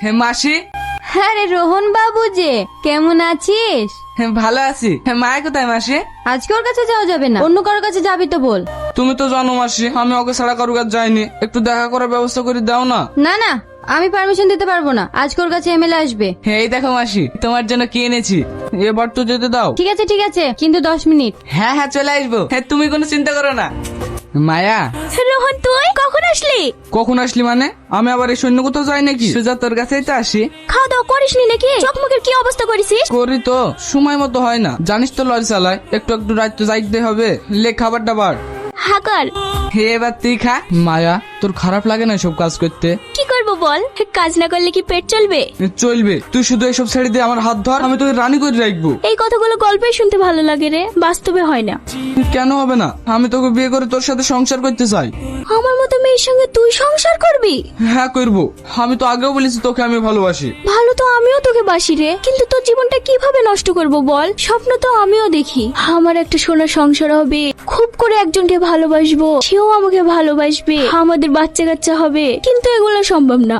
মাসি। আরে রোহন বাবু যে, কেমন আছিস? ভালো আছি। মায়া কোথায় মাসি? আজকে ওর কাছে যাওয়া যাবে না, অন্য কারোর কাছে যাবি তো বল। তুমি তো জানো মাসি, আমি ওকে ছাড়া কারোর কাছে যাইনি। একটু দেখা করার ব্যবস্থা করে দাও না। না না, আমি পারমিশন দিতে পারবো না। আজকে ওর কাছে এমএলএ আসবে। এই দেখো মাসি, তোমার জন্য কি এনেছি। এবার তো যেতে দাও। ঠিক আছে, কিন্তু 10 মিনিট। হ্যাঁ হ্যাঁ, চলে আসবো। তুমি কোনো চিন্তা করো না। মায়া, রোহন তুই কখন আসলি? কখন আসলি মানে? আমি আবার এই সৈন্য কোথাও যাই নাকি? সোজা তোর কাছেই তো আসি। খাওয়া দাওয়া করিসনি নাকি? চোখমুখের কি অবস্থা করেছিস? করি তো, সময় মতো হয় না। জানিস তো লরি চালায়, একটু একটু রাত তো যাইতে হবে। লে খাবার দাবার। হাকার হে, এবার তুই খা। মায়া, তোর খারাপ লাগে না সব কাজ করতে? কি করবো বল, কাজ না করলে কি পেট চলবে? চলবে। তুই শুধু এসব ছেড়ে দিয়ে আমার হাত ধর, আমি তোকে রানী করে রাখবো। এই কথাগুলো গল্পেই শুনতে ভালো লাগে রে, বাস্তবে হয় না। কেন হবে না? আমি তোকে বিয়ে করে তোর সাথে সংসার করতে চাই। আমার মতো মেয়ের সঙ্গে তুই সংসার করবি? হ্যাঁ করবো। আমি তো আগেও বলেছি তোকে আমি ভালোবাসি। ভালো তো আমিও তোকে বাসি রে, কিন্তু তোর জীবনটা কিভাবে নষ্ট করব বল? স্বপ্ন তো আমিও দেখি, আমার একটা সোনার সংসার হবে, খুব করে একজনকে ভালোবাসবো, সেও আমাকে ভালোবাসবে, আমাদের বাচ্চা কাচ্চা হবে। কিন্তু এগুলো সম্ভব না।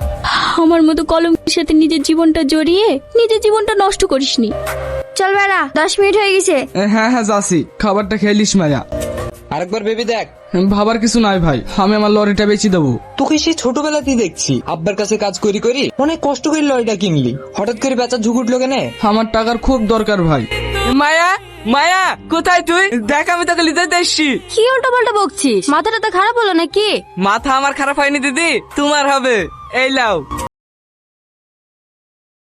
আমার মতো কলমের সাথে নিজের জীবনটা জড়িয়ে নিজের জীবনটা নষ্ট করিসনি। চল বেড়া, 10 মিনিট হয়ে গেছে। হ্যাঁ হ্যাঁ যাচ্ছি। খাবারটা খেলিস মায়া। আরেকবার ভেবে দেখ। ভাবার কিছু নাই ভাই, আমি আমার লরিটা বেচে দেবো। তোকে সেই ছোটবেলাতেই দেখছি আব্বার কাছে কাজ করি করি অনেক কষ্ট করে লরিটা কিনলি, হঠাৎ করে বেচার ঝুঁক উঠলো কেন? আমার টাকার খুব দরকার ভাই। মায়া, মায়া কোথায় তুই? দেখ আমি তোকে লিতে এসছি। কি উল্টো পাল্টা বকছিস? মাথাটা তো খারাপ হলো নাকি? মাথা আমার খারাপ হয়নি দিদি, তোমার হবে। এই লাও।